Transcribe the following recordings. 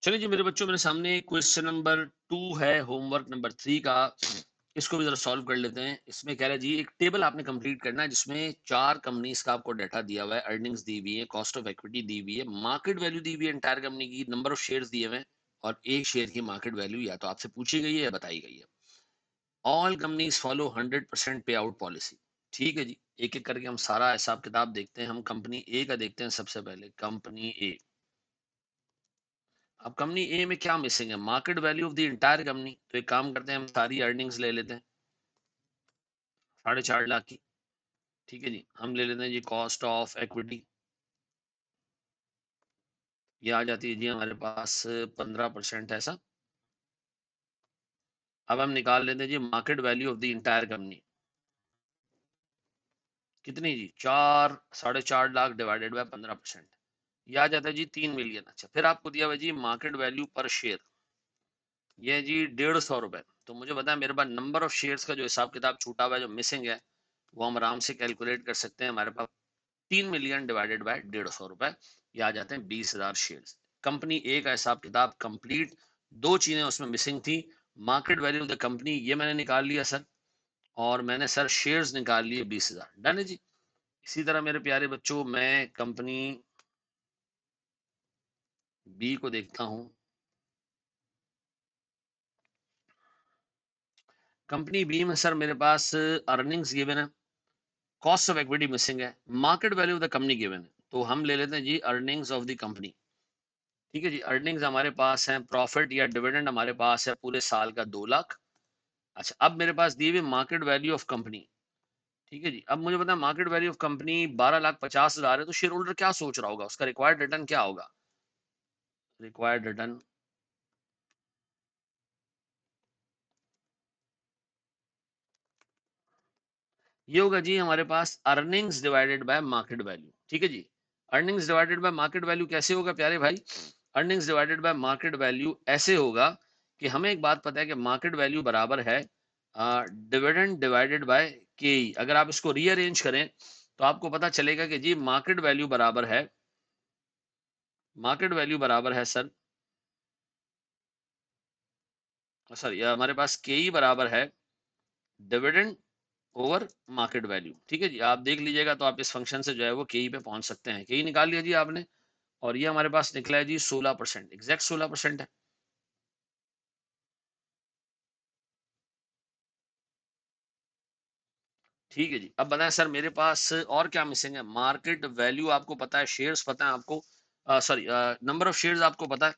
चलिए जी मेरे बच्चों, मेरे सामने क्वेश्चन नंबर 2 है होमवर्क नंबर 3 का। इसको भी ज़रा सॉल्व कर लेते हैं। इसमें कह रहा है जी, एक टेबल आपने कंप्लीट करना है जिसमें 4 कंपनीज़ का आपको डाटा दिया हुआ है, अर्निंग्स दी हुई है, कॉस्ट ऑफ इक्विटी दी हुई है, मार्केट वैल्यू दी हुई है एंटायर कंपनी की, नंबर ऑफ शेयर्स दिए हुए हैं और 1 शेयर की मार्केट वैल्यू या तो आपसे पूछी गई है या बताई गई है। ऑल कंपनीज़ फॉलो 100% पे आउट पॉलिसी। ठीक है जी, एक-एक करके हम सारा हिसाब-किताब देखते हैं। हम कंपनी ए का देखते हैं सबसे पहले, कंपनी ए। अब कंपनी ए में क्या मिसिंग है? Market value of the entire company. तो एक काम करते हैं, हम सारी अर्निंग्स ले लेते हैं 4.5 लाख की। ठीक है जी, हम ले लेते हैं जी कॉस्ट ऑफ इक्विटी। ये आ जाती है जी हमारे पास 15% ऐसा। अब हम निकाल लेते हैं जी market value of the entire company. कितनी जी? 4 4.5 लाख डिवाइडेड बाय 15%। ये आ जाता है जी 3 मिलियन। अच्छा, फिर आपको दिया हुआ है जी मार्केट वैल्यू पर शेयर। ये है जी 150 रुपए। तो मुझे बताया मेरे पास नंबर ऑफ शेयर्स का जो हिसाब किताब छूटा हुआ है, जो मिसिंग है, वो हम आराम से कैलकुलेट कर सकते हैं। हमारे पास 3 मिलियन डिवाइडेड बाय 150 रुपए, ये आ जाते हैं 20,000 शेयर्स। कंपनी ए का हिसाब किताब कंप्लीट। दो चीजें उसमें मिसिंग थी, market value of the company ये मैंने निकाल लिया सर, और मैंने सर शेयर्स निकाल लिए 20,000। डन है जी। इसी तरह मेरे प्यारे बच्चों, मैं कंपनी बी को देखता हूं। कंपनी बी में सर मेरे पास अर्निंग्स गिवन है, कॉस्ट ऑफ इक्विटी मिसिंग है, market value of the company given है। तो हम ले लेते हैं जी अर्निंग्स ऑफ द कंपनी। ठीक है जी, अर्निंग्स हमारे पास है, प्रॉफिट या डिविडेंड हमारे पास है पूरे साल का 2 लाख। अच्छा, अब मेरे पास दी हुई मार्केट वैल्यू ऑफ कंपनी। ठीक है जी, अब मुझे पता है मार्केट वैल्यू ऑफ कंपनी 12,50,000 है। तो शेयर होल्डर क्या सोच रहा होगा, उसका रिक्वायर्ड रिटर्न क्या होगा? रिक्वायर्ड रिटर्न ये होगा जी हमारे पास earnings divided by market value. ठीक है जी, earnings divided by market value कैसे होगा प्यारे भाई? Earnings divided by market value ऐसे होगा कि हमें एक बात पता है कि मार्केट वैल्यू बराबर है डिविडेंड डिवाइडेड बाय के। अगर आप इसको रीअरेंज करें तो आपको पता चलेगा कि जी मार्केट वैल्यू बराबर है सर, सॉरी, हमारे पास के ई बराबर है डिविडेंड ओवर मार्केट वैल्यू। ठीक है जी, आप देख लीजिएगा तो आप इस फंक्शन से जो है वो के ई पे पहुंच सकते हैं। के ई निकाल लिया जी आपने, और ये हमारे पास निकला है जी 16%, एग्जैक्ट 16% है। ठीक है जी, अब बताएं सर मेरे पास और क्या मिसिंग है? मार्केट वैल्यू आपको पता है, शेयर्स पता है आपको, सॉरी, नंबर ऑफ शेयर्स आपको पता है।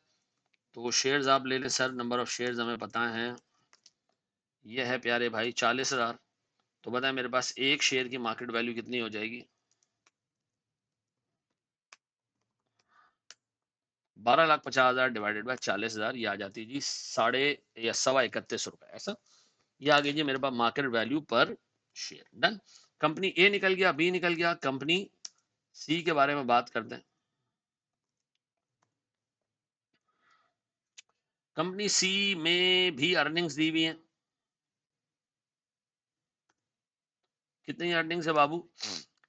तो शेयर्स आप ले लें सर, नंबर ऑफ शेयर्स हमें पता है, ये है प्यारे भाई 40,000। तो बताएं मेरे पास एक शेयर की मार्केट वैल्यू कितनी हो जाएगी? 12,50,000 डिवाइडेड बाय 40,000, ये आ जाती है जी साढ़े या सवा 31 रुपए ऐसा। ये आ गई जी मेरे पास मार्केट वैल्यू पर शेयर। डन। कंपनी ए निकल गया, बी निकल गया, कंपनी सी के बारे में बात करते हैं। कंपनी सी में भी अर्निंग्स दी हुई हैं। कितनी अर्निंग्स है बाबू?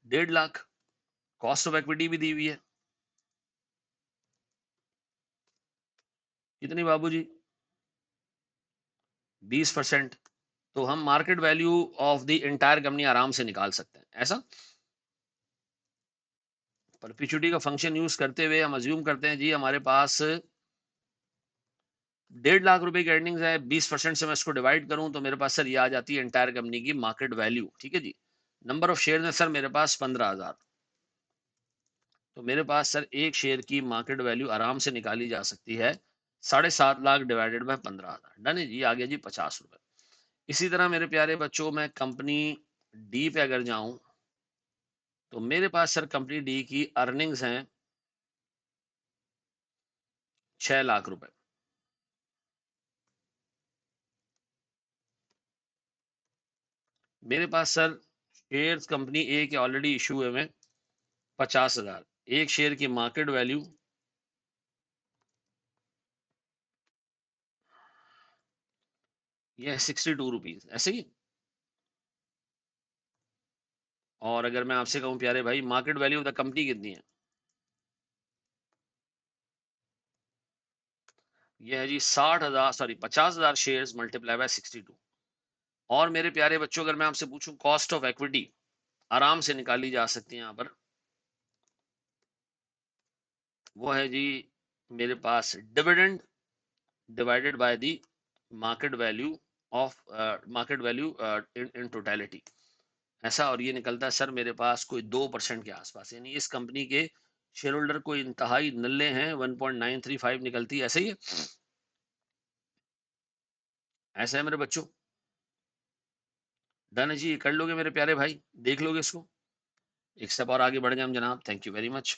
1.5 लाख। कॉस्ट ऑफ इक्विटी भी दी हुई है, कितनी बाबू जी? 20%। तो हम market value of the entire company आराम से निकाल सकते हैं ऐसा। परपिचुटी का फंक्शन यूज करते हुए हम अज्यूम करते हैं जी हमारे पास 1.5 लाख रुपए की अर्निंग्स है, 20% से मैं इसको डिवाइड करूं तो मेरे पास सर ये आ जाती है एंटायर कंपनी की मार्केट वैल्यू। ठीक है जी, नंबर ऑफ शेयर है सर मेरे पास 15,000। तो मेरे पास सर एक शेयर की मार्केट वैल्यू आराम से निकाली जा सकती है 7.5 लाख डिवाइडेड बाय 15,000। डन है जी, आ गया जी 50 रुपए। इसी तरह मेरे प्यारे बच्चों, मैं कंपनी डी पे अगर जाऊं तो मेरे पास सर कंपनी डी की अर्निंग्स हैं 6 लाख रुपए। मेरे पास सर शेयर्स कंपनी ए के ऑलरेडी इशू हुए हैं 50,000। एक शेयर की मार्केट वैल्यू ये है 62 रुपीज ऐसे ही। और अगर मैं आपसे कहूं प्यारे भाई market value of the company कितनी है, ये है जी 60,000 सॉरी 50,000 शेयर्स मल्टीप्लाई बाय 62। और मेरे प्यारे बच्चों अगर मैं आपसे पूछूं कॉस्ट ऑफ इक्विटी आराम से निकाली जा सकती है यहाँ पर, वो है जी मेरे पास dividend divided by the market value of market value in totality ऐसा, और ये निकलता है सर मेरे पास कोई 2% के आसपास, यानी इस कंपनी के शेयर होल्डर कोई इंतहाई नल्ले हैं, 1.935 निकलती है, ऐसे ही है, ऐसा है मेरे बच्चों। डन है जी, कर लोगे मेरे प्यारे भाई, देख लोगे इसको, एक स्टेप और आगे बढ़ गए हम जनाब। Thank you very much.